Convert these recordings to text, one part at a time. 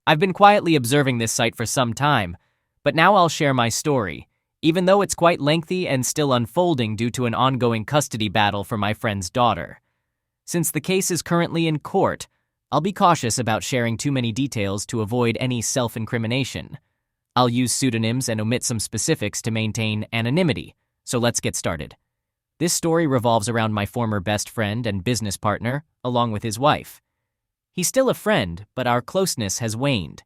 I've been quietly observing this site for some time, but now I'll share my story, even though it's quite lengthy and still unfolding due to an ongoing custody battle for my friend's daughter. Since the case is currently in court, I'll be cautious about sharing too many details to avoid any self-incrimination. I'll use pseudonyms and omit some specifics to maintain anonymity, so let's get started. This story revolves around my former best friend and business partner, along with his wife. He's still a friend, but our closeness has waned.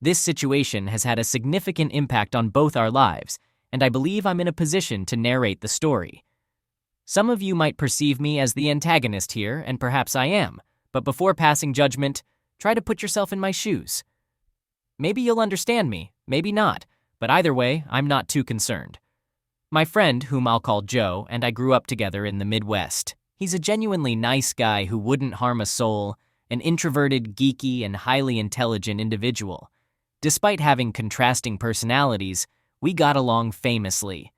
This situation has had a significant impact on both our lives, and I believe I'm in a position to narrate the story. Some of you might perceive me as the antagonist here, and perhaps I am, but before passing judgment, try to put yourself in my shoes. Maybe you'll understand me, maybe not, but either way, I'm not too concerned. My friend, whom I'll call Joe, and I grew up together in the Midwest. He's a genuinely nice guy who wouldn't harm a soul, an introverted, geeky, and highly intelligent individual. Despite having contrasting personalities, we got along famously.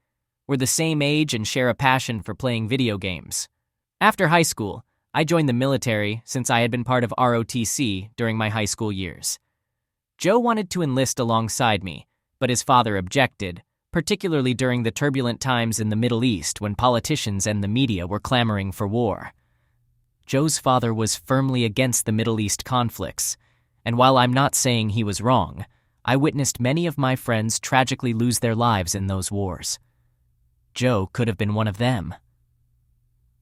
We're the same age and share a passion for playing video games. After high school, I joined the military since I had been part of ROTC during my high school years. Joe wanted to enlist alongside me, but his father objected, particularly during the turbulent times in the Middle East when politicians and the media were clamoring for war. Joe's father was firmly against the Middle East conflicts, and while I'm not saying he was wrong, I witnessed many of my friends tragically lose their lives in those wars. Joe could have been one of them.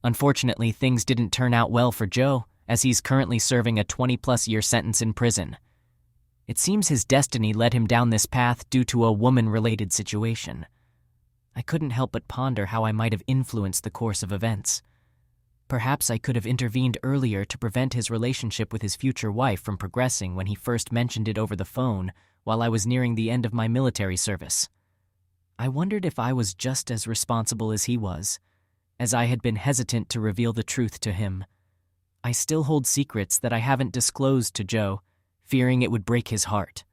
Unfortunately, things didn't turn out well for Joe, as he's currently serving a 20-plus year sentence in prison. It seems his destiny led him down this path due to a woman-related situation. I couldn't help but ponder how I might have influenced the course of events. Perhaps I could have intervened earlier to prevent his relationship with his future wife from progressing when he first mentioned it over the phone while I was nearing the end of my military service. I wondered if I was just as responsible as he was, as I had been hesitant to reveal the truth to him. I still hold secrets that I haven't disclosed to Joe, fearing it would break his heart.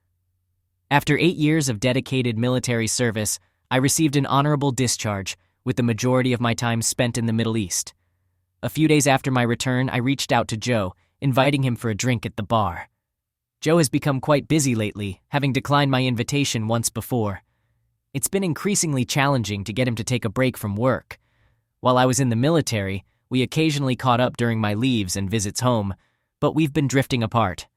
After 8 years of dedicated military service, I received an honorable discharge, with the majority of my time spent in the Middle East. A few days after my return, I reached out to Joe, inviting him for a drink at the bar. Joe has become quite busy lately, having declined my invitation once before. It's been increasingly challenging to get him to take a break from work. While I was in the military, we occasionally caught up during my leaves and visits home, but we've been drifting apart.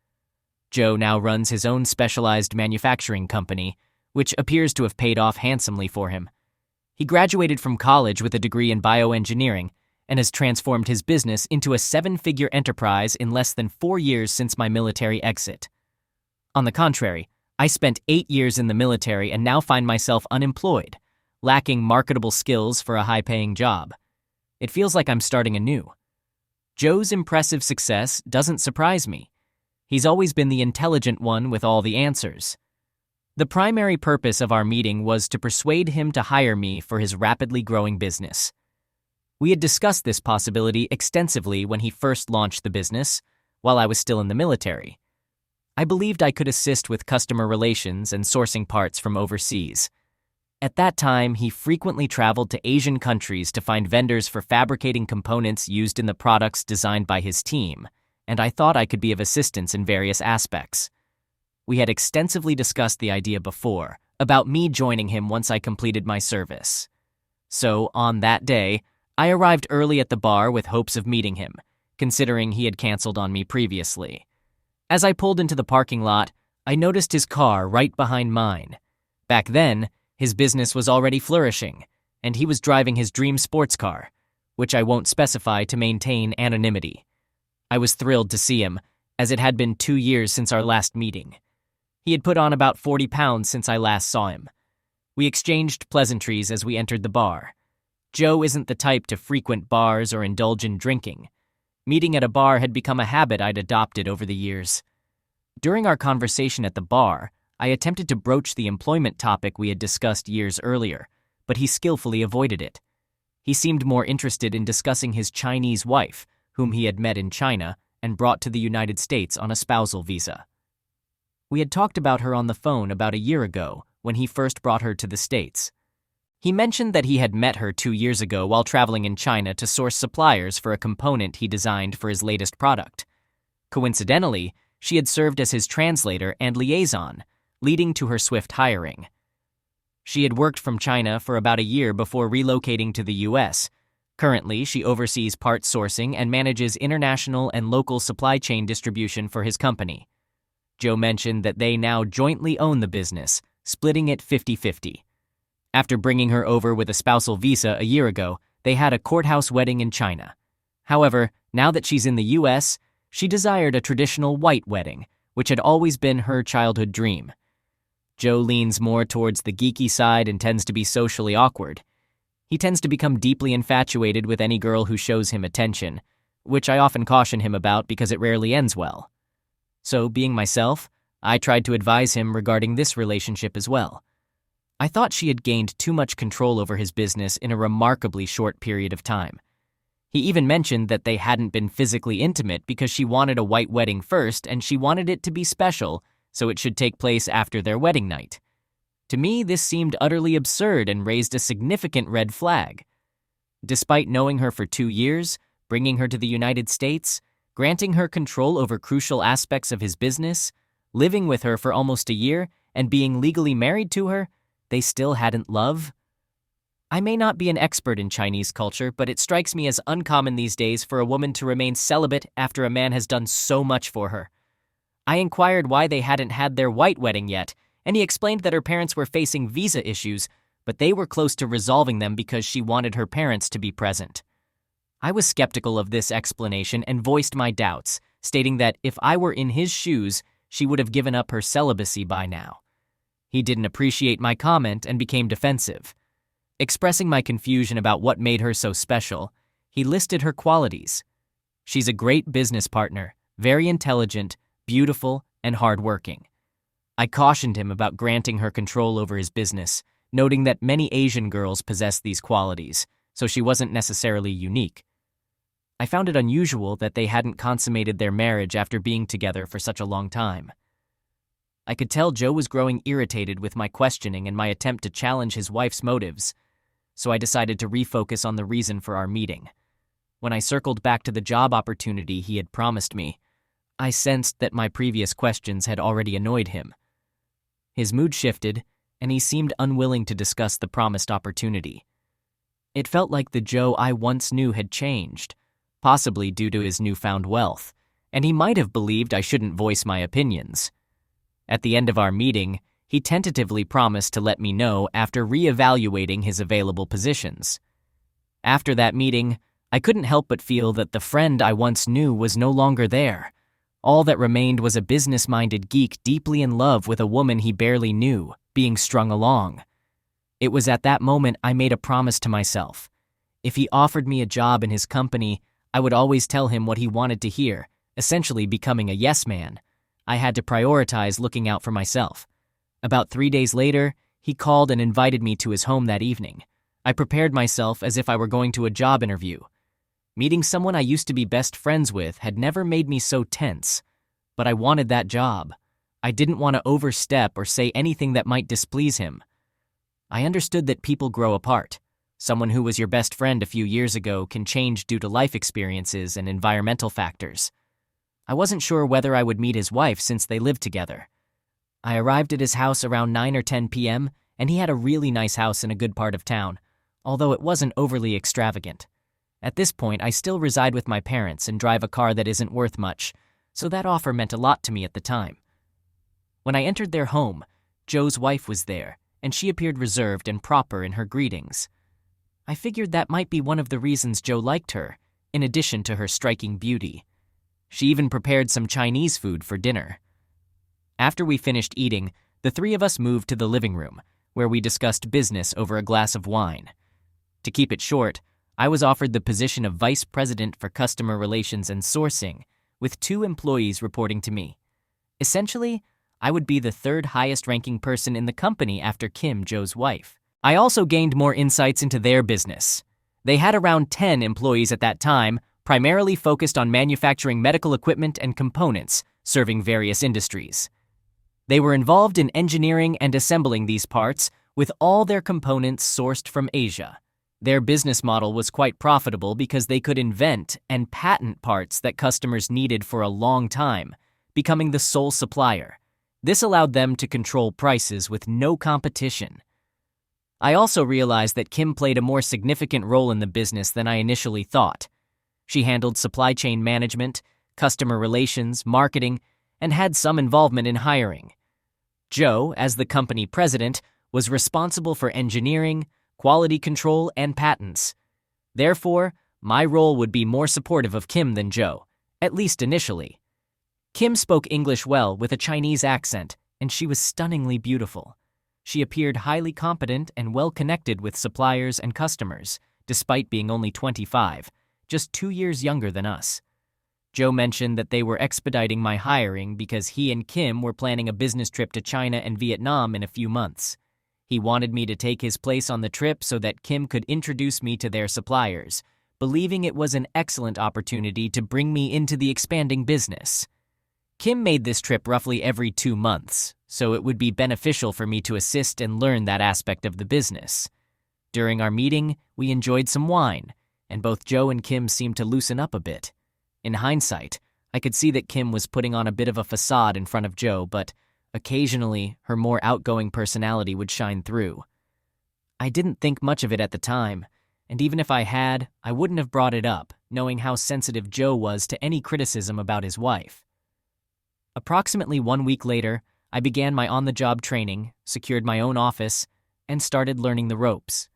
Joe now runs his own specialized manufacturing company, which appears to have paid off handsomely for him. He graduated from college with a degree in bioengineering and has transformed his business into a 7-figure enterprise in less than 4 years since my military exit. On the contrary, I spent 8 years in the military and now find myself unemployed, lacking marketable skills for a high-paying job. It feels like I'm starting anew. Joe's impressive success doesn't surprise me. He's always been the intelligent one with all the answers. The primary purpose of our meeting was to persuade him to hire me for his rapidly growing business. We had discussed this possibility extensively when he first launched the business, while I was still in the military. I believed I could assist with customer relations and sourcing parts from overseas. At that time, he frequently traveled to Asian countries to find vendors for fabricating components used in the products designed by his team, and I thought I could be of assistance in various aspects. We had extensively discussed the idea before, about me joining him once I completed my service. So, on that day, I arrived early at the bar with hopes of meeting him, considering he had canceled on me previously. As I pulled into the parking lot, I noticed his car right behind mine. Back then, his business was already flourishing, and he was driving his dream sports car, which I won't specify to maintain anonymity. I was thrilled to see him, as it had been 2 years since our last meeting. He had put on about 40 pounds since I last saw him. We exchanged pleasantries as we entered the bar. Joe isn't the type to frequent bars or indulge in drinking. Meeting at a bar had become a habit I'd adopted over the years. During our conversation at the bar, I attempted to broach the employment topic we had discussed years earlier, but he skillfully avoided it. He seemed more interested in discussing his Chinese wife, whom he had met in China and brought to the United States on a spousal visa. We had talked about her on the phone about a year ago when he first brought her to the States. He mentioned that he had met her 2 years ago while traveling in China to source suppliers for a component he designed for his latest product. Coincidentally, She had served as his translator and liaison, leading to her swift hiring. She had worked from China for about a year before relocating to the U.S. Currently, she oversees parts sourcing and manages international and local supply chain distribution for his company. Joe mentioned that they now jointly own the business, splitting it 50-50. After bringing her over with a spousal visa a year ago, they had a courthouse wedding in China. However, now that she's in the U.S., she desired a traditional white wedding, which had always been her childhood dream. Joe leans more towards the geeky side and tends to be socially awkward. He tends to become deeply infatuated with any girl who shows him attention, which I often caution him about because it rarely ends well. So, being myself, I tried to advise him regarding this relationship as well. I thought she had gained too much control over his business in a remarkably short period of time. He even mentioned that they hadn't been physically intimate because she wanted a white wedding first and she wanted it to be special, so it should take place after their wedding night. To me, this seemed utterly absurd and raised a significant red flag. Despite knowing her for 2 years, bringing her to the United States, granting her control over crucial aspects of his business, living with her for almost a year, and being legally married to her, they still hadn't love? I may not be an expert in Chinese culture, but it strikes me as uncommon these days for a woman to remain celibate after a man has done so much for her. I inquired why they hadn't had their white wedding yet, and he explained that her parents were facing visa issues, but they were close to resolving them because she wanted her parents to be present. I was skeptical of this explanation and voiced my doubts, stating that if I were in his shoes, she would have given up her celibacy by now. He didn't appreciate my comment and became defensive. Expressing my confusion about what made her so special, he listed her qualities. She's a great business partner, very intelligent, beautiful, and hardworking. I cautioned him about granting her control over his business, noting that many Asian girls possess these qualities, so she wasn't necessarily unique. I found it unusual that they hadn't consummated their marriage after being together for such a long time. I could tell Joe was growing irritated with my questioning and my attempt to challenge his wife's motives, so I decided to refocus on the reason for our meeting. When I circled back to the job opportunity he had promised me, I sensed that my previous questions had already annoyed him. His mood shifted, and he seemed unwilling to discuss the promised opportunity. It felt like the Joe I once knew had changed, possibly due to his newfound wealth, and he might have believed I shouldn't voice my opinions. At the end of our meeting, he tentatively promised to let me know after re-evaluating his available positions. After that meeting, I couldn't help but feel that the friend I once knew was no longer there. All that remained was a business-minded geek deeply in love with a woman he barely knew, being strung along. It was at that moment I made a promise to myself. If he offered me a job in his company, I would always tell him what he wanted to hear, essentially becoming a yes man. I had to prioritize looking out for myself. About 3 days later, he called and invited me to his home that evening. I prepared myself as if I were going to a job interview. Meeting someone I used to be best friends with had never made me so tense, but I wanted that job. I didn't want to overstep or say anything that might displease him. I understood that people grow apart. Someone who was your best friend a few years ago can change due to life experiences and environmental factors. I wasn't sure whether I would meet his wife since they lived together. I arrived at his house around 9 or 10 p.m., and he had a really nice house in a good part of town, although it wasn't overly extravagant. At this point, I still reside with my parents and drive a car that isn't worth much, so that offer meant a lot to me at the time. When I entered their home, Joe's wife was there, and she appeared reserved and proper in her greetings. I figured that might be one of the reasons Joe liked her, in addition to her striking beauty. She even prepared some Chinese food for dinner. After we finished eating, the three of us moved to the living room, where we discussed business over a glass of wine. To keep it short, I was offered the position of Vice President for Customer Relations and Sourcing, with 2 employees reporting to me. Essentially, I would be the 3rd highest-ranking person in the company after Kim, Joe's wife. I also gained more insights into their business. They had around 10 employees at that time, primarily focused on manufacturing medical equipment and components, serving various industries. They were involved in engineering and assembling these parts, with all their components sourced from Asia. Their business model was quite profitable because they could invent and patent parts that customers needed for a long time, becoming the sole supplier. This allowed them to control prices with no competition. I also realized that Kim played a more significant role in the business than I initially thought. She handled supply chain management, customer relations, marketing, and had some involvement in hiring. Joe, as the company president, was responsible for engineering, quality control, and patents. Therefore, my role would be more supportive of Kim than Joe, at least initially. Kim spoke English well with a Chinese accent, and she was stunningly beautiful. She appeared highly competent and well-connected with suppliers and customers, despite being only 25, just 2 years younger than us. Joe mentioned that they were expediting my hiring because he and Kim were planning a business trip to China and Vietnam in a few months. He wanted me to take his place on the trip so that Kim could introduce me to their suppliers, believing it was an excellent opportunity to bring me into the expanding business. Kim made this trip roughly every 2 months, so it would be beneficial for me to assist and learn that aspect of the business. During our meeting, we enjoyed some wine, and both Joe and Kim seemed to loosen up a bit. In hindsight, I could see that Kim was putting on a bit of a facade in front of Joe, but occasionally her more outgoing personality would shine through. I didn't think much of it at the time, and even if I had, I wouldn't have brought it up, knowing how sensitive Joe was to any criticism about his wife. Approximately 1 week later, I began my on-the-job training, secured my own office, and started learning the ropes.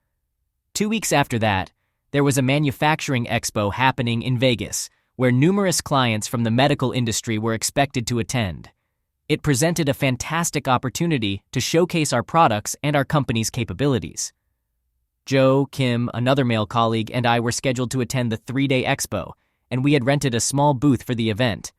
2 weeks after that, there was a manufacturing expo happening in Vegas, where numerous clients from the medical industry were expected to attend. It presented a fantastic opportunity to showcase our products and our company's capabilities. Joe, Kim, another male colleague, and I were scheduled to attend the 3-day expo, and we had rented a small booth for the event.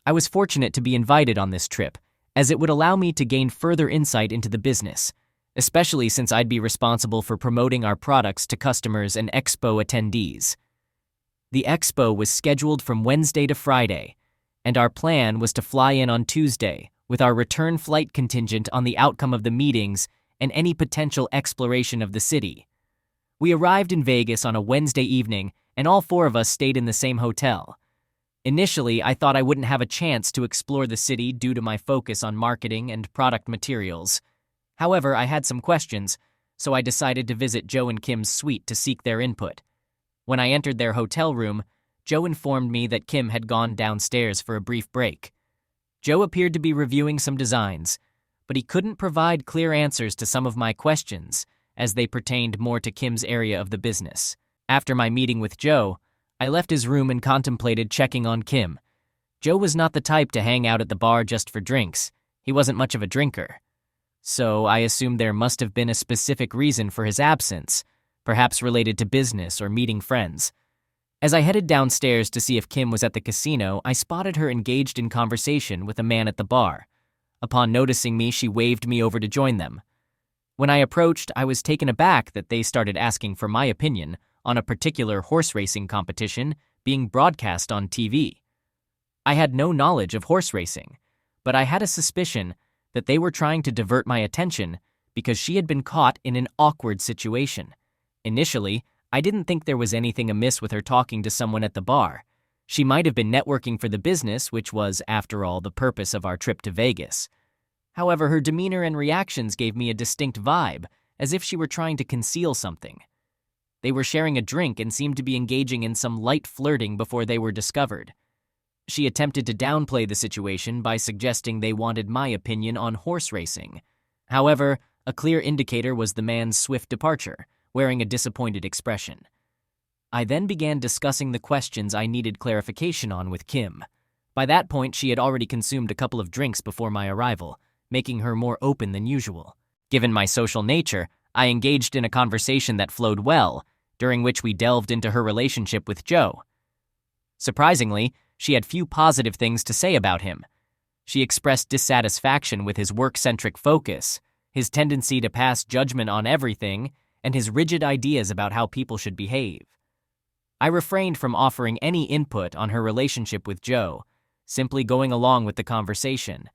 I was fortunate to be invited on this trip, as it would allow me to gain further insight into the business, especially since I'd be responsible for promoting our products to customers and expo attendees. The expo was scheduled from Wednesday to Friday, and our plan was to fly in on Tuesday, with our return flight contingent on the outcome of the meetings and any potential exploration of the city. We arrived in Vegas on a Wednesday evening, and all 4 of us stayed in the same hotel. Initially, I thought I wouldn't have a chance to explore the city due to my focus on marketing and product materials. However, I had some questions, so I decided to visit Joe and Kim's suite to seek their input. When I entered their hotel room, Joe informed me that Kim had gone downstairs for a brief break. Joe appeared to be reviewing some designs, but he couldn't provide clear answers to some of my questions, as they pertained more to Kim's area of the business. After my meeting with Joe, I left his room and contemplated checking on Kim. Joe was not the type to hang out at the bar just for drinks. He wasn't much of a drinker. So I assumed there must have been a specific reason for his absence, perhaps related to business or meeting friends. As I headed downstairs to see if Kim was at the casino, I spotted her engaged in conversation with a man at the bar. Upon noticing me, she waved me over to join them. When I approached, I was taken aback that they started asking for my opinion on a particular horse racing competition being broadcast on TV. I had no knowledge of horse racing, but I had a suspicion that they were trying to divert my attention because she had been caught in an awkward situation. Initially, I didn't think there was anything amiss with her talking to someone at the bar. She might have been networking for the business, which was, after all, the purpose of our trip to Vegas. However, her demeanor and reactions gave me a distinct vibe, as if she were trying to conceal something. They were sharing a drink and seemed to be engaging in some light flirting before they were discovered. She attempted to downplay the situation by suggesting they wanted my opinion on horse racing. However, a clear indicator was the man's swift departure, wearing a disappointed expression. I then began discussing the questions I needed clarification on with Kim. By that point, she had already consumed a couple of drinks before my arrival, making her more open than usual. Given my social nature, I engaged in a conversation that flowed well, during which we delved into her relationship with Joe. Surprisingly, she had few positive things to say about him. She expressed dissatisfaction with his work-centric focus, his tendency to pass judgment on everything, and his rigid ideas about how people should behave. I refrained from offering any input on her relationship with Joe, simply going along with the conversation.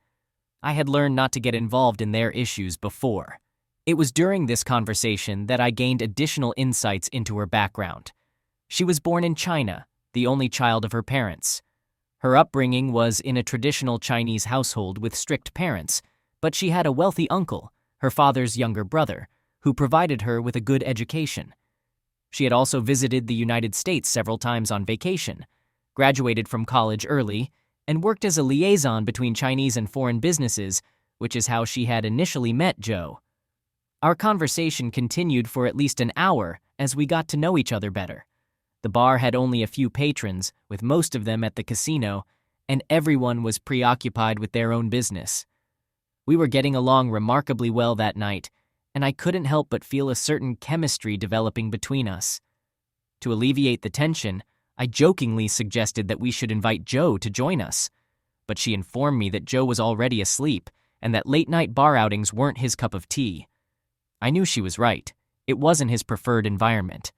I had learned not to get involved in their issues before. It was during this conversation that I gained additional insights into her background. She was born in China, the only child of her parents. Her upbringing was in a traditional Chinese household with strict parents, but she had a wealthy uncle, her father's younger brother, who provided her with a good education. She had also visited the United States several times on vacation, graduated from college early, and worked as a liaison between Chinese and foreign businesses, which is how she had initially met Joe. Our conversation continued for at least an hour as we got to know each other better. The bar had only a few patrons, with most of them at the casino, and everyone was preoccupied with their own business. We were getting along remarkably well that night, and I couldn't help but feel a certain chemistry developing between us. To alleviate the tension, I jokingly suggested that we should invite Joe to join us, but she informed me that Joe was already asleep and that late-night bar outings weren't his cup of tea. I knew she was right. It wasn't his preferred environment.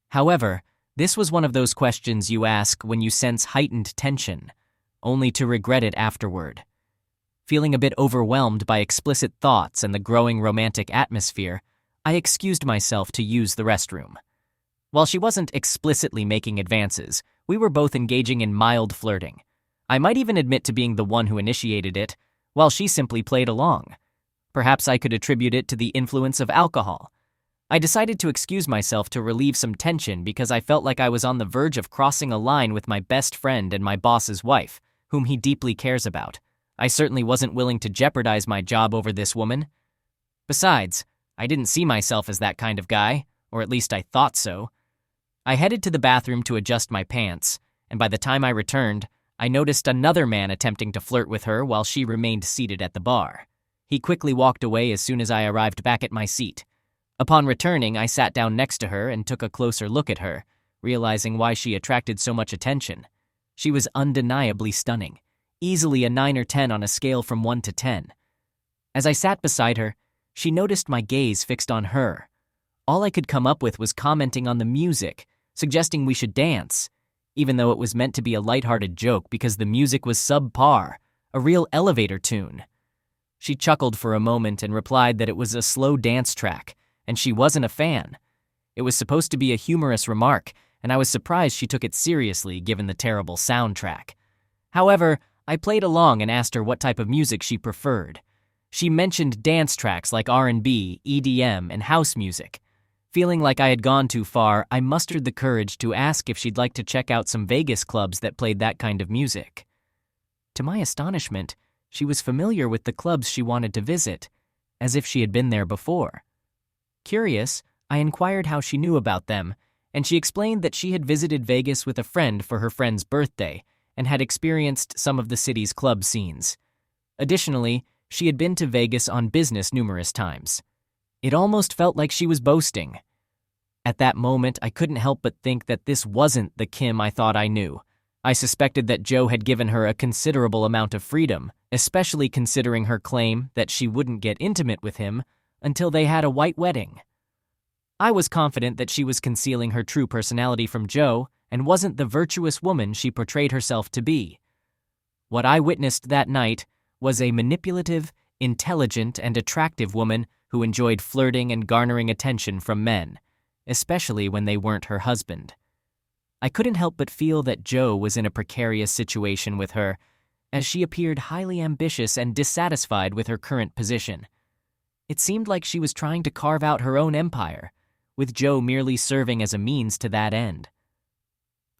However, this was one of those questions you ask when you sense heightened tension, only to regret it afterward. Feeling a bit overwhelmed by explicit thoughts and the growing romantic atmosphere, I excused myself to use the restroom. While she wasn't explicitly making advances, we were both engaging in mild flirting. I might even admit to being the one who initiated it, while she simply played along. Perhaps I could attribute it to the influence of alcohol. I decided to excuse myself to relieve some tension because I felt like I was on the verge of crossing a line with my best friend and my boss's wife, whom he deeply cares about. I certainly wasn't willing to jeopardize my job over this woman. Besides, I didn't see myself as that kind of guy, or at least I thought so. I headed to the bathroom to adjust my pants, and by the time I returned, I noticed another man attempting to flirt with her while she remained seated at the bar. He quickly walked away as soon as I arrived back at my seat. Upon returning, I sat down next to her and took a closer look at her, realizing why she attracted so much attention. She was undeniably stunning, easily a 9 or 10 on a scale from 1 to 10. As I sat beside her, she noticed my gaze fixed on her. All I could come up with was commenting on the music, suggesting we should dance, even though it was meant to be a lighthearted joke because the music was subpar, a real elevator tune. She chuckled for a moment and replied that it was a slow dance track, and she wasn't a fan. It was supposed to be a humorous remark, and I was surprised she took it seriously given the terrible soundtrack. However, I played along and asked her what type of music she preferred. She mentioned dance tracks like R&B, EDM, and house music. Feeling like I had gone too far, I mustered the courage to ask if she'd like to check out some Vegas clubs that played that kind of music. To my astonishment, she was familiar with the clubs she wanted to visit, as if she had been there before. Curious, I inquired how she knew about them, and she explained that she had visited Vegas with a friend for her friend's birthday and had experienced some of the city's club scenes. Additionally, she had been to Vegas on business numerous times. It almost felt like she was boasting. At that moment, I couldn't help but think that this wasn't the Kim I thought I knew. I suspected that Joe had given her a considerable amount of freedom, especially considering her claim that she wouldn't get intimate with him until they had a white wedding. I was confident that she was concealing her true personality from Joe and wasn't the virtuous woman she portrayed herself to be. What I witnessed that night was a manipulative, intelligent, and attractive woman who enjoyed flirting and garnering attention from men, especially when they weren't her husband. I couldn't help but feel that Joe was in a precarious situation with her, as she appeared highly ambitious and dissatisfied with her current position. It seemed like she was trying to carve out her own empire, with Joe merely serving as a means to that end.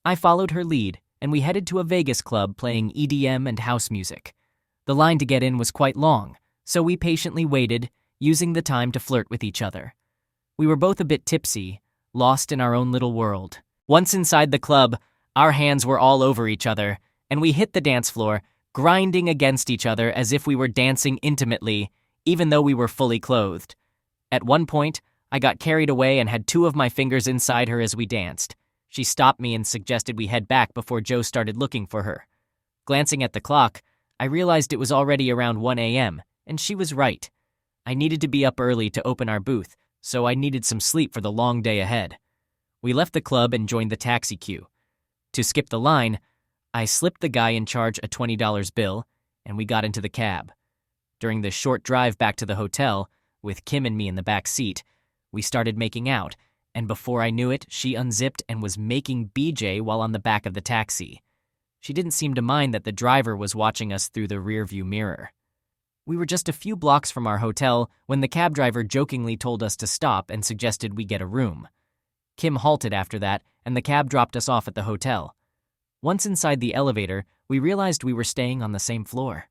I followed her lead, and we headed to a Vegas club playing EDM and house music. The line to get in was quite long, so we patiently waited, using the time to flirt with each other. We were both a bit tipsy, lost in our own little world. Once inside the club, our hands were all over each other, and we hit the dance floor, grinding against each other as if we were dancing intimately, even though we were fully clothed. At one point, I got carried away and had 2 of my fingers inside her as we danced. She stopped me and suggested we head back before Joe started looking for her. Glancing at the clock, I realized it was already around 1 a.m., and she was right. I needed to be up early to open our booth, so I needed some sleep for the long day ahead. We left the club and joined the taxi queue. To skip the line, I slipped the guy in charge a $20 bill, and we got into the cab. During the short drive back to the hotel, with Kim and me in the back seat, we started making out, and before I knew it, she unzipped and was making BJ while on the back of the taxi. She didn't seem to mind that the driver was watching us through the rearview mirror. We were just a few blocks from our hotel when the cab driver jokingly told us to stop and suggested we get a room. Kim halted after that, and the cab dropped us off at the hotel. Once inside the elevator, we realized we were staying on the same floor.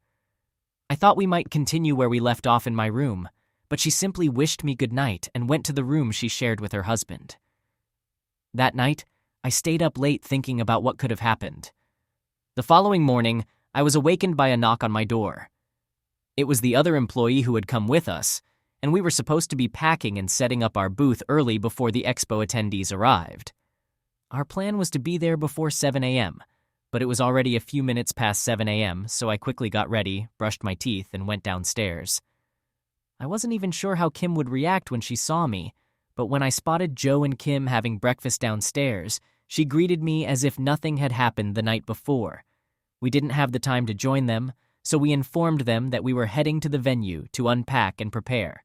I thought we might continue where we left off in my room, but she simply wished me goodnight and went to the room she shared with her husband. That night, I stayed up late thinking about what could have happened. The following morning, I was awakened by a knock on my door. It was the other employee who had come with us, and we were supposed to be packing and setting up our booth early before the expo attendees arrived. Our plan was to be there before 7 a.m., but it was already a few minutes past 7 a.m., so I quickly got ready, brushed my teeth, and went downstairs. I wasn't even sure how Kim would react when she saw me, but when I spotted Joe and Kim having breakfast downstairs, she greeted me as if nothing had happened the night before. We didn't have the time to join them, so we informed them that we were heading to the venue to unpack and prepare.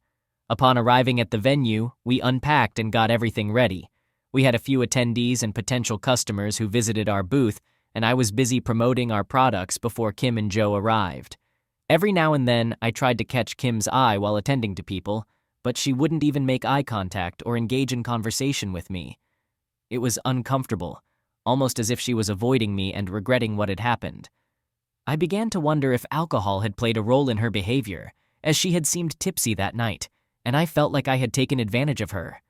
Upon arriving at the venue, we unpacked and got everything ready. We had a few attendees and potential customers who visited our booth, and I was busy promoting our products before Kim and Joe arrived. Every now and then, I tried to catch Kim's eye while attending to people, but she wouldn't even make eye contact or engage in conversation with me. It was uncomfortable, almost as if she was avoiding me and regretting what had happened. I began to wonder if alcohol had played a role in her behavior, as she had seemed tipsy that night, and I felt like I had taken advantage of her.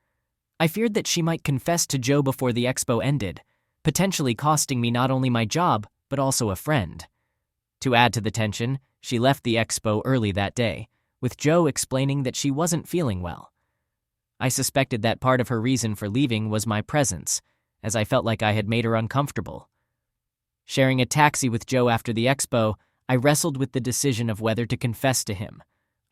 I feared that she might confess to Joe before the expo ended, potentially costing me not only my job, but also a friend. To add to the tension, she left the expo early that day, with Joe explaining that she wasn't feeling well. I suspected that part of her reason for leaving was my presence, as I felt like I had made her uncomfortable. Sharing a taxi with Joe after the expo, I wrestled with the decision of whether to confess to him.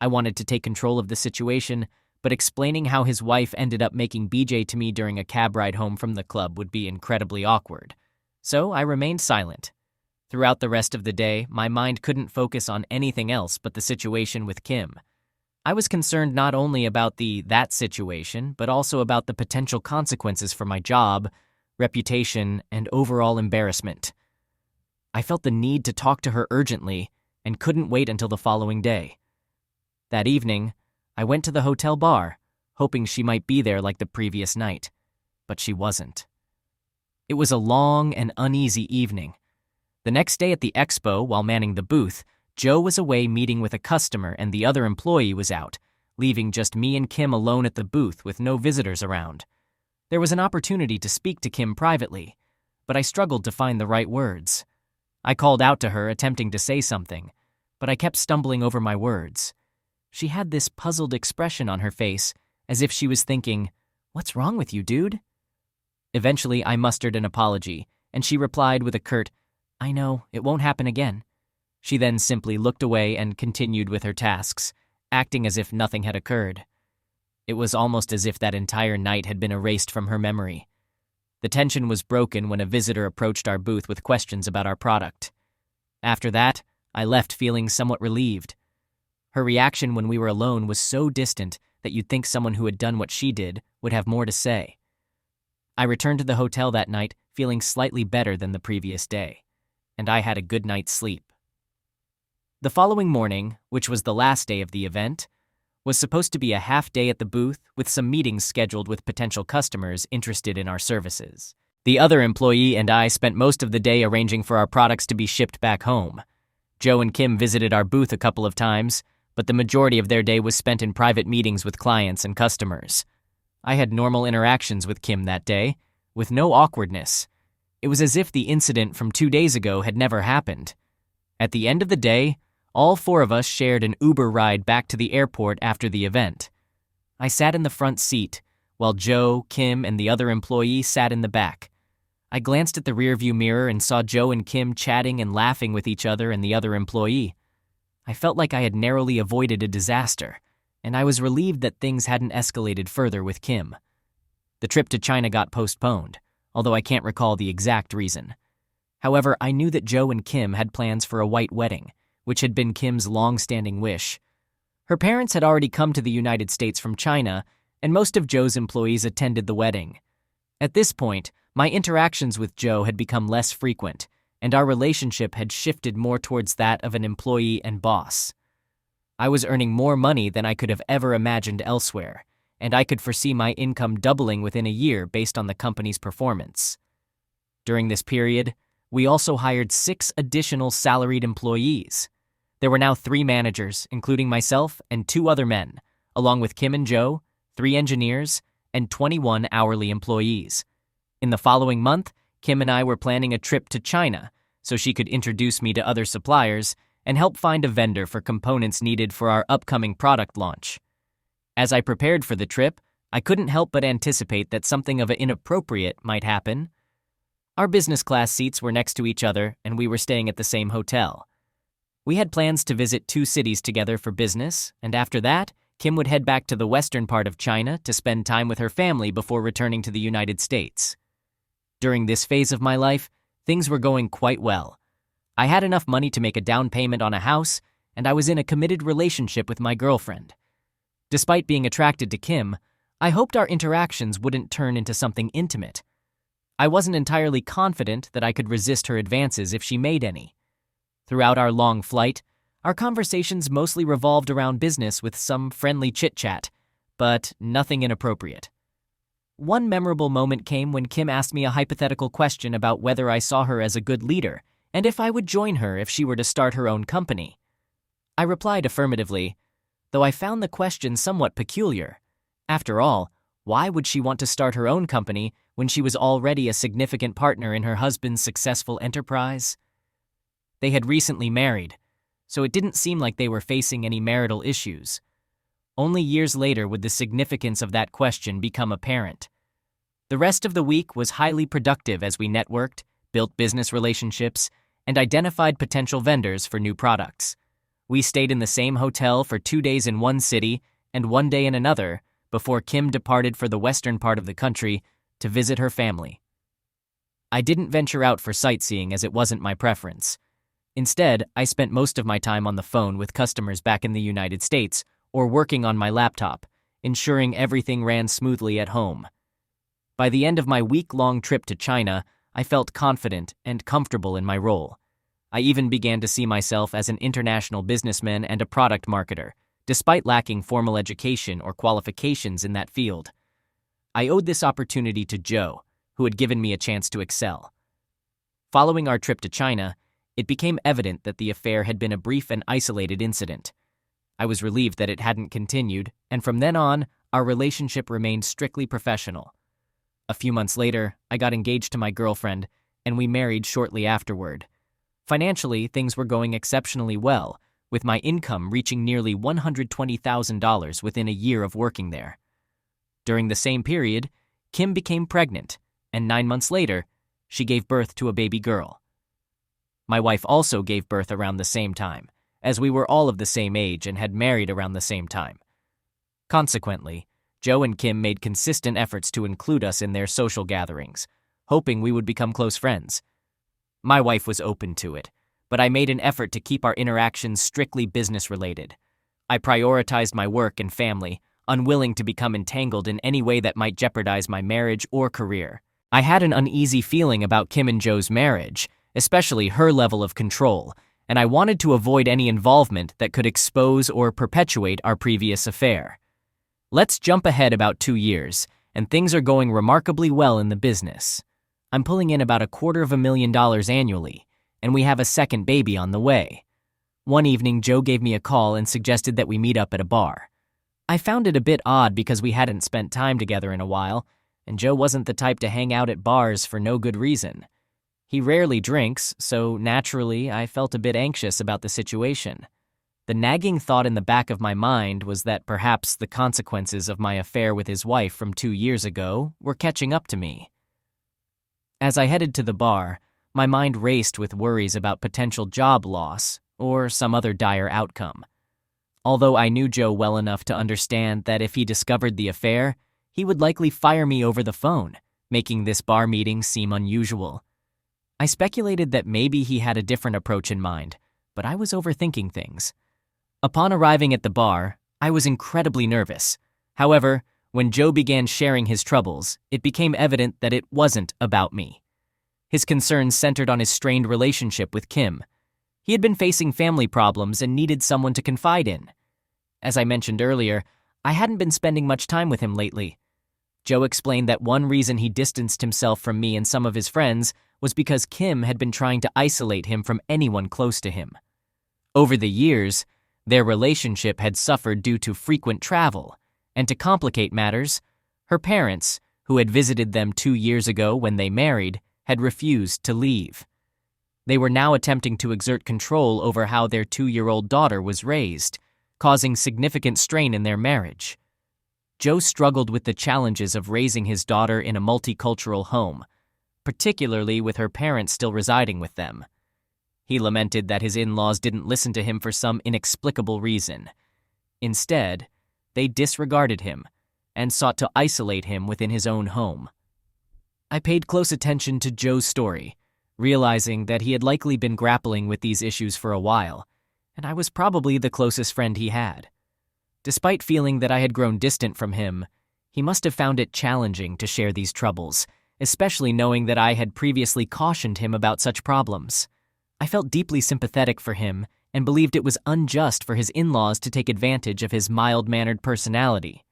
I wanted to take control of the situation, but explaining how his wife ended up making BJ to me during a cab ride home from the club would be incredibly awkward. So I remained silent. Throughout the rest of the day, my mind couldn't focus on anything else but the situation with Kim. I was concerned not only about that situation, but also about the potential consequences for my job, reputation, and overall embarrassment. I felt the need to talk to her urgently and couldn't wait until the following day. That evening, I went to the hotel bar, hoping she might be there like the previous night, but she wasn't. It was a long and uneasy evening. The next day at the expo, while manning the booth, Joe was away meeting with a customer and the other employee was out, leaving just me and Kim alone at the booth with no visitors around. There was an opportunity to speak to Kim privately, but I struggled to find the right words. I called out to her, attempting to say something, but I kept stumbling over my words. She had this puzzled expression on her face, as if she was thinking, "What's wrong with you, dude?" Eventually, I mustered an apology, and she replied with a curt, "I know, it won't happen again." She then simply looked away and continued with her tasks, acting as if nothing had occurred. It was almost as if that entire night had been erased from her memory. The tension was broken when a visitor approached our booth with questions about our product. After that, I left feeling somewhat relieved. Her reaction when we were alone was so distant that you'd think someone who had done what she did would have more to say. I returned to the hotel that night feeling slightly better than the previous day, and I had a good night's sleep. The following morning, which was the last day of the event, was supposed to be a half day at the booth with some meetings scheduled with potential customers interested in our services. The other employee and I spent most of the day arranging for our products to be shipped back home. Joe and Kim visited our booth a couple of times, but the majority of their day was spent in private meetings with clients and customers. I had normal interactions with Kim that day, with no awkwardness. It was as if the incident from 2 days ago had never happened. At the end of the day, all 4 of us shared an Uber ride back to the airport after the event. I sat in the front seat, while Joe, Kim, and the other employee sat in the back. I glanced at the rearview mirror and saw Joe and Kim chatting and laughing with each other and the other employee. I felt like I had narrowly avoided a disaster, and I was relieved that things hadn't escalated further with Kim. The trip to China got postponed, although I can't recall the exact reason. However, I knew that Joe and Kim had plans for a white wedding, which had been Kim's long-standing wish. Her parents had already come to the United States from China, and most of Joe's employees attended the wedding. At this point, my interactions with Joe had become less frequent, and our relationship had shifted more towards that of an employee and boss. I was earning more money than I could have ever imagined elsewhere, and I could foresee my income doubling within a year based on the company's performance. During this period, we also hired 6 additional salaried employees. There were now 3 managers, including myself and 2 other men, along with Kim and Joe, 3 engineers, and 21 hourly employees. In the following month, Kim and I were planning a trip to China so she could introduce me to other suppliers and help find a vendor for components needed for our upcoming product launch. As I prepared for the trip, I couldn't help but anticipate that something of an inappropriate might happen. Our business class seats were next to each other, and we were staying at the same hotel. We had plans to visit 2 cities together for business, and after that, Kim would head back to the western part of China to spend time with her family before returning to the United States. During this phase of my life, things were going quite well. I had enough money to make a down payment on a house, and I was in a committed relationship with my girlfriend. Despite being attracted to Kim, I hoped our interactions wouldn't turn into something intimate. I wasn't entirely confident that I could resist her advances if she made any. Throughout our long flight, our conversations mostly revolved around business with some friendly chit-chat, but nothing inappropriate. One memorable moment came when Kim asked me a hypothetical question about whether I saw her as a good leader and if I would join her if she were to start her own company. I replied affirmatively, though I found the question somewhat peculiar. After all, why would she want to start her own company when she was already a significant partner in her husband's successful enterprise? They had recently married, so it didn't seem like they were facing any marital issues. Only years later would the significance of that question become apparent. The rest of the week was highly productive as we networked, built business relationships, and identified potential vendors for new products. We stayed in the same hotel for 2 days in one city and 1 day in another before Kim departed for the western part of the country to visit her family. I didn't venture out for sightseeing as it wasn't my preference. Instead, I spent most of my time on the phone with customers back in the United States or working on my laptop, ensuring everything ran smoothly at home. By the end of my week-long trip to China, I felt confident and comfortable in my role. I even began to see myself as an international businessman and a product marketer, despite lacking formal education or qualifications in that field. I owed this opportunity to Joe, who had given me a chance to excel. Following our trip to China, it became evident that the affair had been a brief and isolated incident. I was relieved that it hadn't continued, and from then on, our relationship remained strictly professional. A few months later, I got engaged to my girlfriend, and we married shortly afterward. Financially, things were going exceptionally well, with my income reaching nearly $120,000 within a year of working there. During the same period, Kim became pregnant, and 9 months later, she gave birth to a baby girl. My wife also gave birth around the same time, as we were all of the same age and had married around the same time. Consequently, Joe and Kim made consistent efforts to include us in their social gatherings, hoping we would become close friends. My wife was open to it, but I made an effort to keep our interactions strictly business-related. I prioritized my work and family, unwilling to become entangled in any way that might jeopardize my marriage or career. I had an uneasy feeling about Kim and Joe's marriage, especially her level of control, and I wanted to avoid any involvement that could expose or perpetuate our previous affair. Let's jump ahead about 2 years, and things are going remarkably well in the business. I'm pulling in about $250,000 annually, and we have a second baby on the way. One evening, Joe gave me a call and suggested that we meet up at a bar. I found it a bit odd because we hadn't spent time together in a while, and Joe wasn't the type to hang out at bars for no good reason. He rarely drinks, so naturally, I felt a bit anxious about the situation. The nagging thought in the back of my mind was that perhaps the consequences of my affair with his wife from 2 years ago were catching up to me. As I headed to the bar, my mind raced with worries about potential job loss or some other dire outcome. Although I knew Joe well enough to understand that if he discovered the affair, he would likely fire me over the phone, making this bar meeting seem unusual. I speculated that maybe he had a different approach in mind, but I was overthinking things. Upon arriving at the bar, I was incredibly nervous. However, when Joe began sharing his troubles, it became evident that it wasn't about me. His concerns centered on his strained relationship with Kim. He had been facing family problems and needed someone to confide in. As I mentioned earlier, I hadn't been spending much time with him lately. Joe explained that one reason he distanced himself from me and some of his friends was because Kim had been trying to isolate him from anyone close to him. Over the years, their relationship had suffered due to frequent travel, and to complicate matters, her parents, who had visited them 2 years ago when they married, had refused to leave. They were now attempting to exert control over how their 2-year-old daughter was raised, causing significant strain in their marriage. Joe struggled with the challenges of raising his daughter in a multicultural home, particularly with her parents still residing with them. He lamented that his in-laws didn't listen to him for some inexplicable reason. Instead, they disregarded him and sought to isolate him within his own home. I paid close attention to Joe's story, realizing that he had likely been grappling with these issues for a while, and I was probably the closest friend he had. Despite feeling that I had grown distant from him, he must have found it challenging to share these troubles, especially knowing that I had previously cautioned him about such problems. I felt deeply sympathetic for him and believed it was unjust for his in-laws to take advantage of his mild-mannered personality.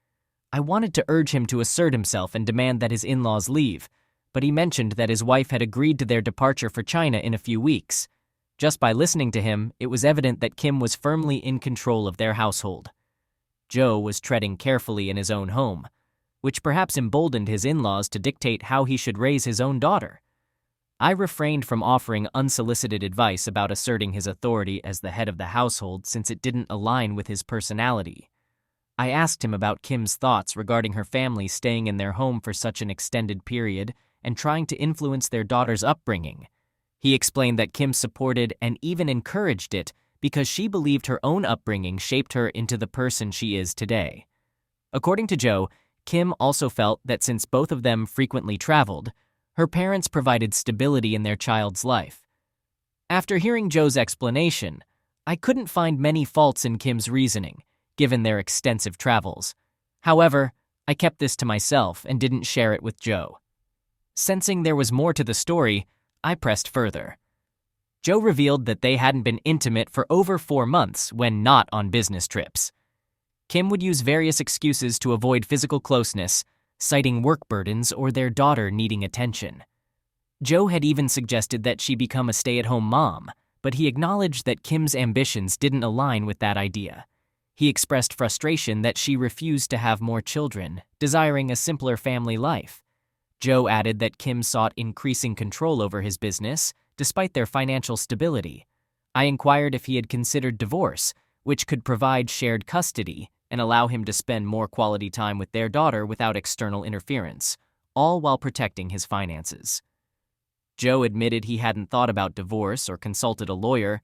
I wanted to urge him to assert himself and demand that his in-laws leave, but he mentioned that his wife had agreed to their departure for China in a few weeks. Just by listening to him, it was evident that Kim was firmly in control of their household. Joe was treading carefully in his own home, which perhaps emboldened his in-laws to dictate how he should raise his own daughter. I refrained from offering unsolicited advice about asserting his authority as the head of the household since it didn't align with his personality. I asked him about Kim's thoughts regarding her family staying in their home for such an extended period and trying to influence their daughter's upbringing. He explained that Kim supported and even encouraged it because she believed her own upbringing shaped her into the person she is today. According to Joe, Kim also felt that since both of them frequently traveled, her parents provided stability in their child's life. After hearing Joe's explanation, I couldn't find many faults in Kim's reasoning, given their extensive travels. However, I kept this to myself and didn't share it with Joe. Sensing there was more to the story, I pressed further. Joe revealed that they hadn't been intimate for over 4 months when not on business trips. Kim would use various excuses to avoid physical closeness, citing work burdens or their daughter needing attention. Joe had even suggested that she become a stay-at-home mom, but he acknowledged that Kim's ambitions didn't align with that idea. He expressed frustration that she refused to have more children, desiring a simpler family life. Joe added that Kim sought increasing control over his business, despite their financial stability. I inquired if he had considered divorce, which could provide shared custody and allow him to spend more quality time with their daughter without external interference, all while protecting his finances. Joe admitted he hadn't thought about divorce or consulted a lawyer,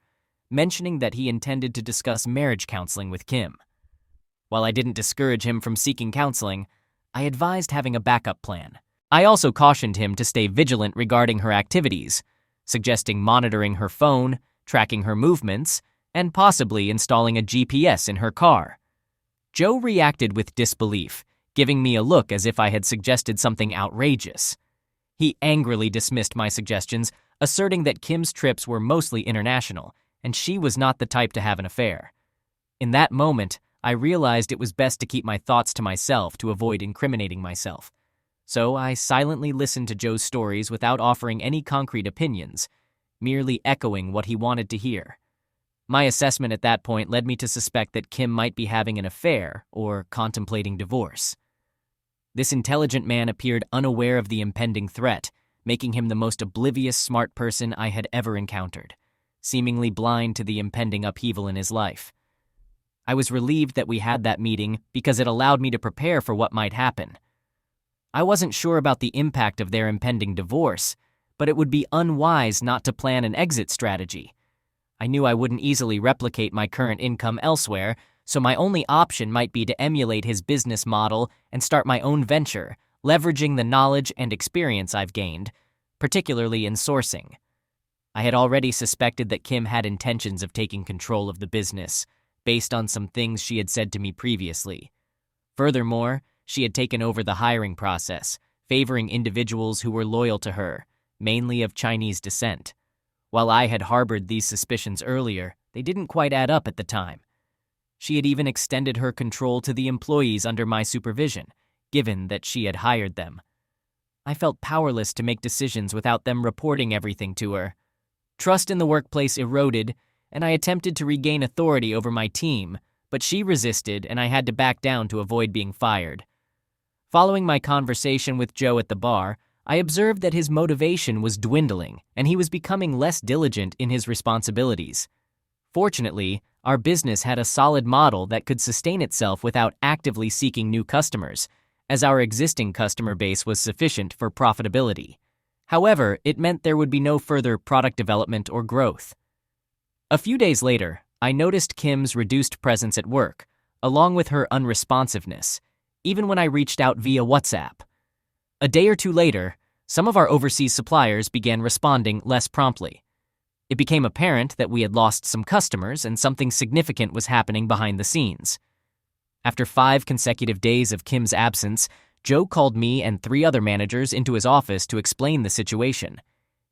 mentioning that he intended to discuss marriage counseling with Kim. While I didn't discourage him from seeking counseling, I advised having a backup plan. I also cautioned him to stay vigilant regarding her activities, suggesting monitoring her phone, tracking her movements, and possibly installing a GPS in her car. Joe reacted with disbelief, giving me a look as if I had suggested something outrageous. He angrily dismissed my suggestions, asserting that Kim's trips were mostly international, and she was not the type to have an affair. In that moment, I realized it was best to keep my thoughts to myself to avoid incriminating myself. So I silently listened to Joe's stories without offering any concrete opinions, merely echoing what he wanted to hear. My assessment at that point led me to suspect that Kim might be having an affair or contemplating divorce. This intelligent man appeared unaware of the impending threat, making him the most oblivious smart person I had ever encountered, seemingly blind to the impending upheaval in his life. I was relieved that we had that meeting because it allowed me to prepare for what might happen. I wasn't sure about the impact of their impending divorce, but it would be unwise not to plan an exit strategy. I knew I wouldn't easily replicate my current income elsewhere, so my only option might be to emulate his business model and start my own venture, leveraging the knowledge and experience I've gained, particularly in sourcing. I had already suspected that Kim had intentions of taking control of the business, based on some things she had said to me previously. Furthermore, she had taken over the hiring process, favoring individuals who were loyal to her, mainly of Chinese descent. While I had harbored these suspicions earlier, they didn't quite add up at the time. She had even extended her control to the employees under my supervision, given that she had hired them. I felt powerless to make decisions without them reporting everything to her. Trust in the workplace eroded, and I attempted to regain authority over my team, but she resisted and I had to back down to avoid being fired. Following my conversation with Joe at the bar, I observed that his motivation was dwindling and he was becoming less diligent in his responsibilities. Fortunately, our business had a solid model that could sustain itself without actively seeking new customers, as our existing customer base was sufficient for profitability. However, it meant there would be no further product development or growth. A few days later, I noticed Kim's reduced presence at work, along with her unresponsiveness, even when I reached out via WhatsApp. A day or two later, some of our overseas suppliers began responding less promptly. It became apparent that we had lost some customers and something significant was happening behind the scenes. After 5 consecutive days of Kim's absence, Joe called me and 3 other managers into his office to explain the situation.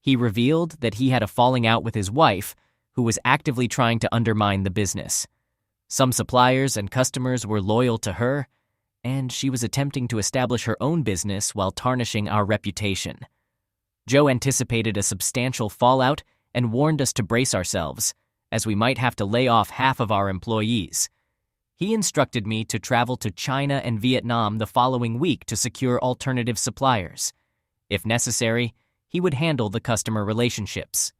He revealed that he had a falling out with his wife, who was actively trying to undermine the business. Some suppliers and customers were loyal to her, and she was attempting to establish her own business while tarnishing our reputation. Joe anticipated a substantial fallout and warned us to brace ourselves, as we might have to lay off half of our employees. He instructed me to travel to China and Vietnam the following week to secure alternative suppliers. If necessary, he would handle the customer relationships.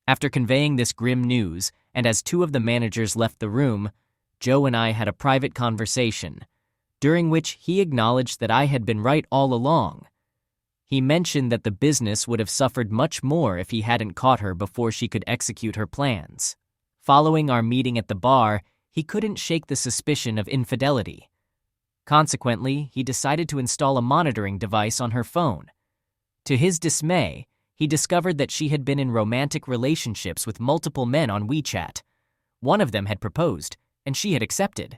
After conveying this grim news, and as 2 of the managers left the room, Joe and I had a private conversation, during which he acknowledged that I had been right all along. He mentioned that the business would have suffered much more if he hadn't caught her before she could execute her plans. Following our meeting at the bar, he couldn't shake the suspicion of infidelity. Consequently, he decided to install a monitoring device on her phone. To his dismay, he discovered that she had been in romantic relationships with multiple men on WeChat. One of them had proposed, and she had accepted.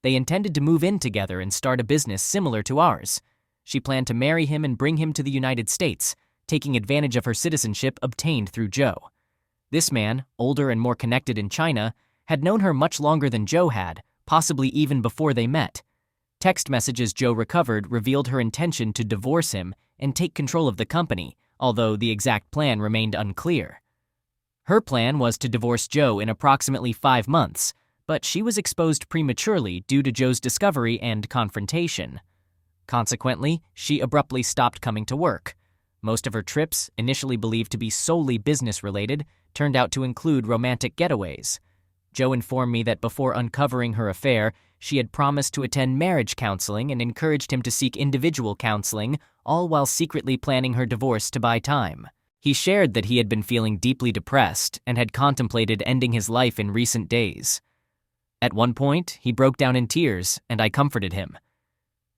They intended to move in together and start a business similar to ours. She planned to marry him and bring him to the United States, taking advantage of her citizenship obtained through Joe. This man, older and more connected in China, had known her much longer than Joe had, possibly even before they met. Text messages Joe recovered revealed her intention to divorce him and take control of the company, although the exact plan remained unclear. Her plan was to divorce Joe in approximately 5 months, but she was exposed prematurely due to Joe's discovery and confrontation. Consequently, she abruptly stopped coming to work. Most of her trips, initially believed to be solely business-related, turned out to include romantic getaways. Joe informed me that before uncovering her affair, she had promised to attend marriage counseling and encouraged him to seek individual counseling, all while secretly planning her divorce to buy time. He shared that he had been feeling deeply depressed and had contemplated ending his life in recent days. At one point, he broke down in tears, and I comforted him.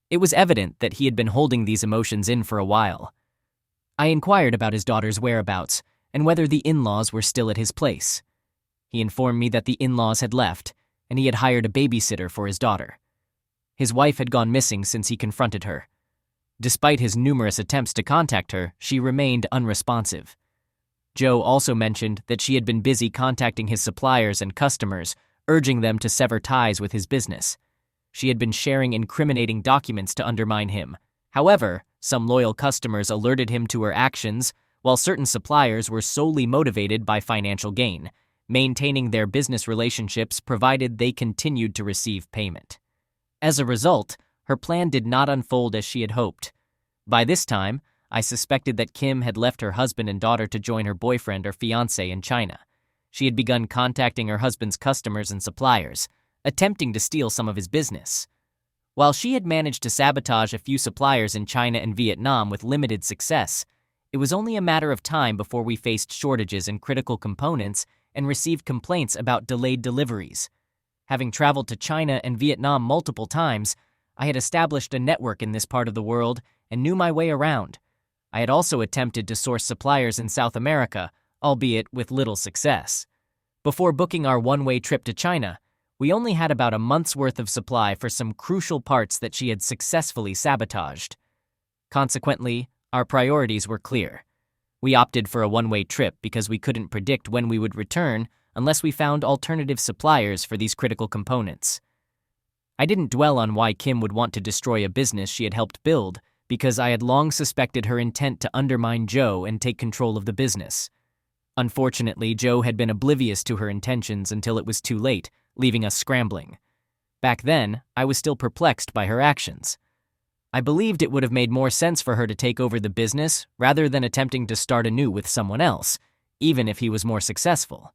It was evident that he had been holding these emotions in for a while. I inquired about his daughter's whereabouts and whether the in-laws were still at his place. He informed me that the in-laws had left, and he had hired a babysitter for his daughter. His wife had gone missing since he confronted her. Despite his numerous attempts to contact her, she remained unresponsive. Joe also mentioned that she had been busy contacting his suppliers and customers, urging them to sever ties with his business. She had been sharing incriminating documents to undermine him. However, some loyal customers alerted him to her actions, while certain suppliers were solely motivated by financial gain, maintaining their business relationships provided they continued to receive payment. As a result, her plan did not unfold as she had hoped. By this time, I suspected that Kim had left her husband and daughter to join her boyfriend or fiancé in China. She had begun contacting her husband's customers and suppliers, attempting to steal some of his business. While she had managed to sabotage a few suppliers in China and Vietnam with limited success, it was only a matter of time before we faced shortages in critical components and received complaints about delayed deliveries. Having traveled to China and Vietnam multiple times, I had established a network in this part of the world and knew my way around. I had also attempted to source suppliers in South America, albeit with little success. Before booking our one-way trip to China, we only had about a month's worth of supply for some crucial parts that she had successfully sabotaged. Consequently, our priorities were clear. We opted for a one-way trip because we couldn't predict when we would return unless we found alternative suppliers for these critical components. I didn't dwell on why Kim would want to destroy a business she had helped build, because I had long suspected her intent to undermine Joe and take control of the business. Unfortunately, Joe had been oblivious to her intentions until it was too late, leaving us scrambling. Back then, I was still perplexed by her actions. I believed it would have made more sense for her to take over the business rather than attempting to start anew with someone else, even if he was more successful.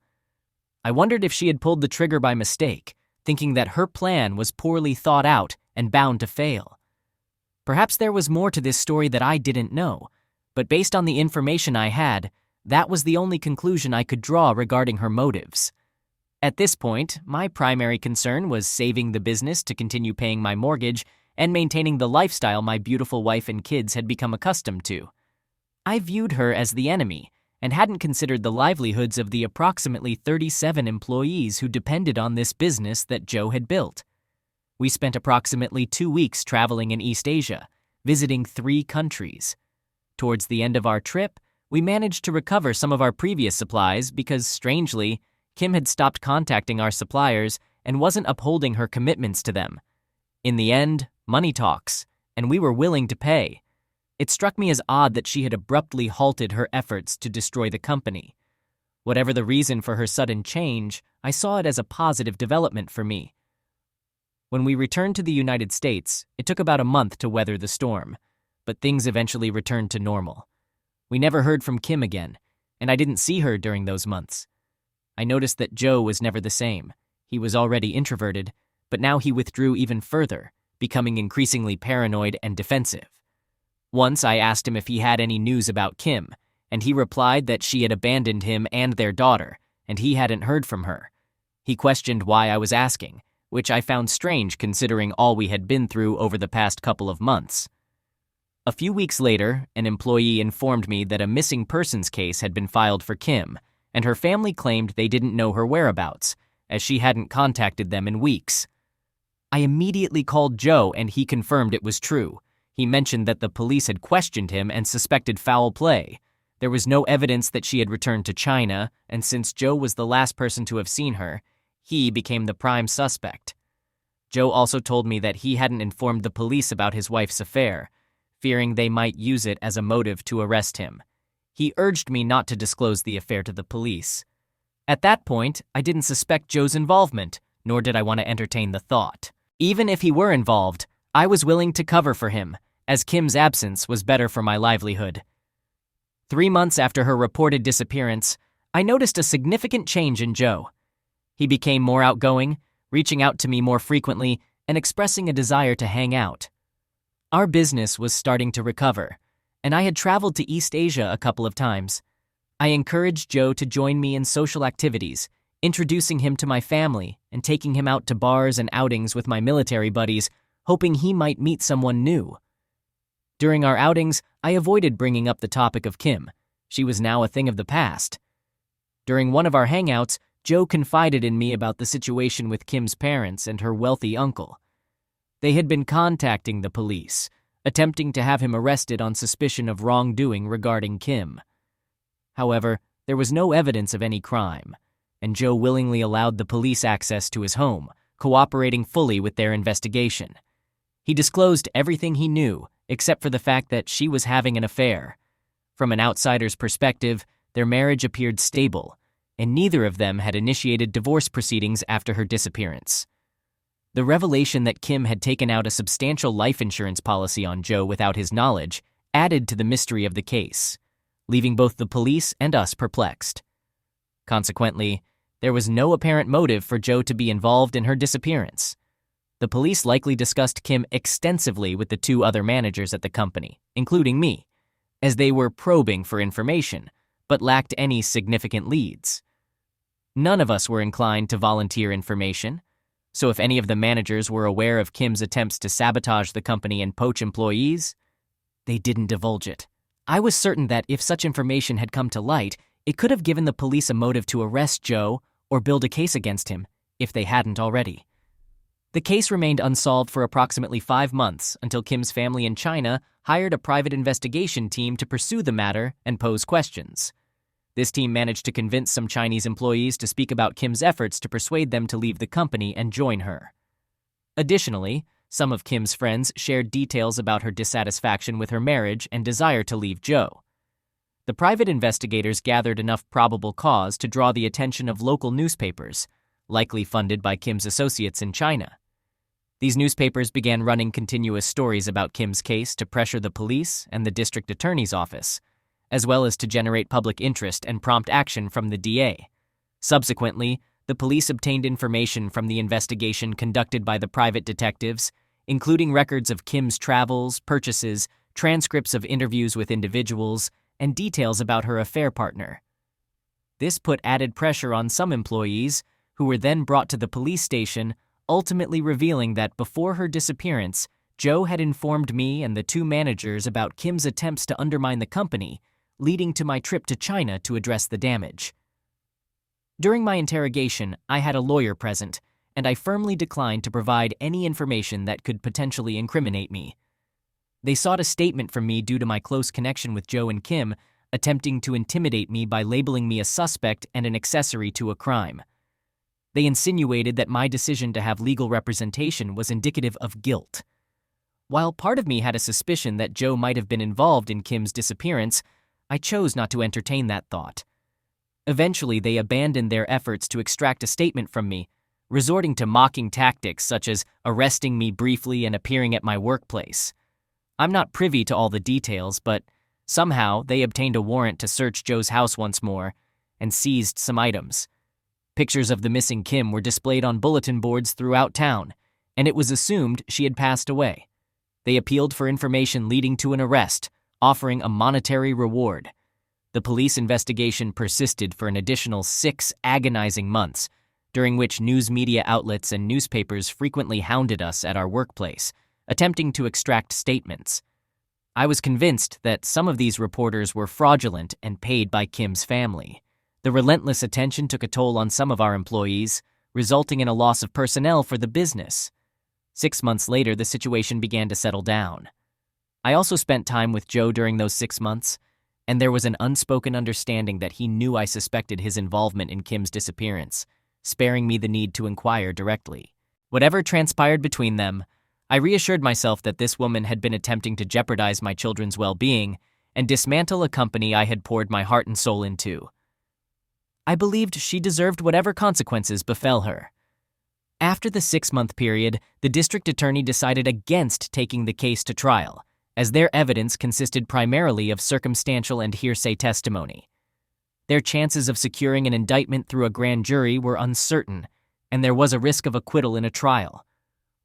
I wondered if she had pulled the trigger by mistake, thinking that her plan was poorly thought out and bound to fail. Perhaps there was more to this story that I didn't know, but based on the information I had, that was the only conclusion I could draw regarding her motives. At this point, my primary concern was saving the business to continue paying my mortgage and maintaining the lifestyle my beautiful wife and kids had become accustomed to. I viewed her as the enemy and hadn't considered the livelihoods of the approximately 37 employees who depended on this business that Joe had built. We spent approximately 2 weeks traveling in East Asia, visiting 3 countries. Towards the end of our trip, we managed to recover some of our previous supplies because, strangely, Kim had stopped contacting our suppliers and wasn't upholding her commitments to them. In the end, money talks, and we were willing to pay. It struck me as odd that she had abruptly halted her efforts to destroy the company. Whatever the reason for her sudden change, I saw it as a positive development for me. When we returned to the United States, it took about a month to weather the storm, but things eventually returned to normal. We never heard from Kim again, and I didn't see her during those months. I noticed that Joe was never the same. He was already introverted, but now he withdrew even further, becoming increasingly paranoid and defensive. Once I asked him if he had any news about Kim, and he replied that she had abandoned him and their daughter, and he hadn't heard from her. He questioned why I was asking, which I found strange considering all we had been through over the past couple of months. A few weeks later, an employee informed me that a missing persons case had been filed for Kim, and her family claimed they didn't know her whereabouts, as she hadn't contacted them in weeks. I immediately called Joe, and he confirmed it was true. He mentioned that the police had questioned him and suspected foul play. There was no evidence that she had returned to China, and since Joe was the last person to have seen her, he became the prime suspect. Joe also told me that he hadn't informed the police about his wife's affair, fearing they might use it as a motive to arrest him. He urged me not to disclose the affair to the police. At that point, I didn't suspect Joe's involvement, nor did I want to entertain the thought. Even if he were involved, I was willing to cover for him, as Kim's absence was better for my livelihood. 3 months after her reported disappearance, I noticed a significant change in Joe. He became more outgoing, reaching out to me more frequently, and expressing a desire to hang out. Our business was starting to recover, and I had traveled to East Asia a couple of times. I encouraged Joe to join me in social activities, introducing him to my family and taking him out to bars and outings with my military buddies, hoping he might meet someone new. During our outings, I avoided bringing up the topic of Kim. She was now a thing of the past. During one of our hangouts, Joe confided in me about the situation with Kim's parents and her wealthy uncle. They had been contacting the police, attempting to have him arrested on suspicion of wrongdoing regarding Kim. However, there was no evidence of any crime, and Joe willingly allowed the police access to his home, cooperating fully with their investigation. He disclosed everything he knew, except for the fact that she was having an affair. From an outsider's perspective, their marriage appeared stable, and neither of them had initiated divorce proceedings after her disappearance. The revelation that Kim had taken out a substantial life insurance policy on Joe without his knowledge added to the mystery of the case, leaving both the police and us perplexed. Consequently, there was no apparent motive for Joe to be involved in her disappearance. The police likely discussed Kim extensively with the 2 other managers at the company, including me, as they were probing for information, but lacked any significant leads. None of us were inclined to volunteer information, so if any of the managers were aware of Kim's attempts to sabotage the company and poach employees, they didn't divulge it. I was certain that if such information had come to light, it could have given the police a motive to arrest Joe or build a case against him, if they hadn't already. The case remained unsolved for approximately 5 months until Kim's family in China hired a private investigation team to pursue the matter and pose questions. This team managed to convince some Chinese employees to speak about Kim's efforts to persuade them to leave the company and join her. Additionally, some of Kim's friends shared details about her dissatisfaction with her marriage and desire to leave Joe. The private investigators gathered enough probable cause to draw the attention of local newspapers, likely funded by Kim's associates in China. These newspapers began running continuous stories about Kim's case to pressure the police and the district attorney's office, as well as to generate public interest and prompt action from the DA. Subsequently, the police obtained information from the investigation conducted by the private detectives, including records of Kim's travels, purchases, transcripts of interviews with individuals, and details about her affair partner. This put added pressure on some employees, who were then brought to the police station, ultimately revealing that before her disappearance, Joe had informed me and the 2 managers about Kim's attempts to undermine the company, leading to my trip to China to address the damage. During my interrogation, I had a lawyer present, and I firmly declined to provide any information that could potentially incriminate me. They sought a statement from me due to my close connection with Joe and Kim, attempting to intimidate me by labeling me a suspect and an accessory to a crime. They insinuated that my decision to have legal representation was indicative of guilt. While part of me had a suspicion that Joe might have been involved in Kim's disappearance, I chose not to entertain that thought. Eventually, they abandoned their efforts to extract a statement from me, resorting to mocking tactics such as arresting me briefly and appearing at my workplace. I'm not privy to all the details, but somehow they obtained a warrant to search Joe's house once more and seized some items. Pictures of the missing Kim were displayed on bulletin boards throughout town, and it was assumed she had passed away. They appealed for information leading to an arrest, offering a monetary reward. The police investigation persisted for an additional 6 agonizing months, during which news media outlets and newspapers frequently hounded us at our workplace, attempting to extract statements. I was convinced that some of these reporters were fraudulent and paid by Kim's family. The relentless attention took a toll on some of our employees, resulting in a loss of personnel for the business. 6 months later, the situation began to settle down. I also spent time with Joe during those 6 months, and there was an unspoken understanding that he knew I suspected his involvement in Kim's disappearance, sparing me the need to inquire directly. Whatever transpired between them, I reassured myself that this woman had been attempting to jeopardize my children's well-being and dismantle a company I had poured my heart and soul into. I believed she deserved whatever consequences befell her. After the 6-month period, the district attorney decided against taking the case to trial, as their evidence consisted primarily of circumstantial and hearsay testimony. Their chances of securing an indictment through a grand jury were uncertain, and there was a risk of acquittal in a trial.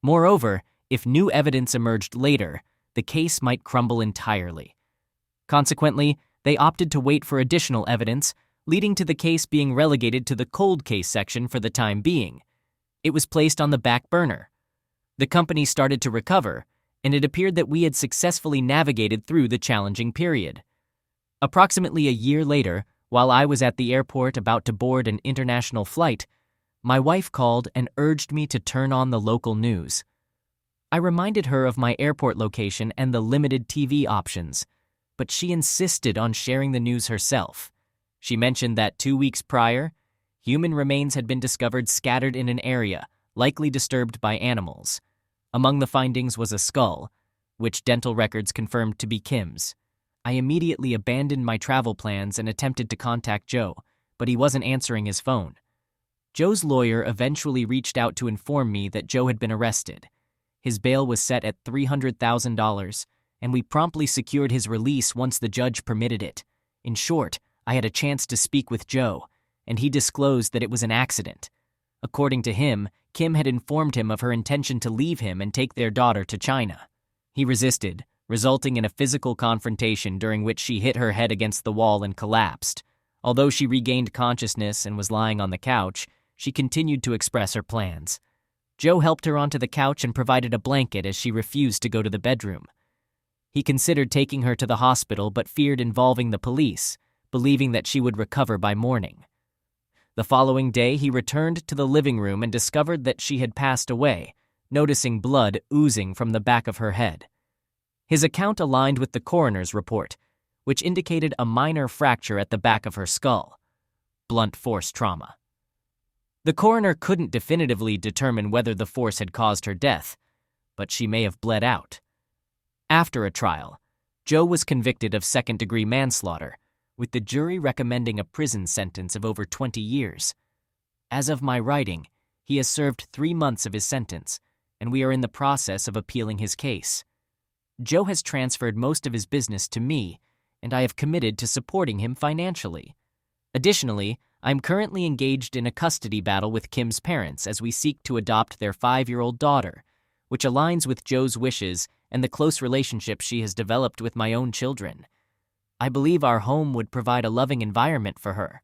Moreover, if new evidence emerged later, the case might crumble entirely. Consequently, they opted to wait for additional evidence, leading to the case being relegated to the cold case section for the time being. It was placed on the back burner. The company started to recover, and it appeared that we had successfully navigated through the challenging period. Approximately a year later, while I was at the airport about to board an international flight, my wife called and urged me to turn on the local news. I reminded her of my airport location and the limited TV options, but she insisted on sharing the news herself. She mentioned that 2 weeks prior, human remains had been discovered scattered in an area, likely disturbed by animals. Among the findings was a skull, which dental records confirmed to be Kim's. I immediately abandoned my travel plans and attempted to contact Joe, but he wasn't answering his phone. Joe's lawyer eventually reached out to inform me that Joe had been arrested. His bail was set at $300,000, and we promptly secured his release once the judge permitted it. In short, I had a chance to speak with Joe, and he disclosed that it was an accident. According to him, Kim had informed him of her intention to leave him and take their daughter to China. He resisted, resulting in a physical confrontation during which she hit her head against the wall and collapsed. Although she regained consciousness and was lying on the couch, she continued to express her plans. Joe helped her onto the couch and provided a blanket as she refused to go to the bedroom. He considered taking her to the hospital but feared involving the police, believing that she would recover by morning. The following day, he returned to the living room and discovered that she had passed away, noticing blood oozing from the back of her head. His account aligned with the coroner's report, which indicated a minor fracture at the back of her skull. Blunt force trauma. The coroner couldn't definitively determine whether the force had caused her death, but she may have bled out. After a trial, Joe was convicted of second-degree manslaughter, with the jury recommending a prison sentence of over 20 years. As of my writing, he has served 3 months of his sentence, and we are in the process of appealing his case. Joe has transferred most of his business to me, and I have committed to supporting him financially. Additionally, I'm currently engaged in a custody battle with Kim's parents as we seek to adopt their 5-year-old daughter, which aligns with Joe's wishes and the close relationship she has developed with my own children. I believe our home would provide a loving environment for her.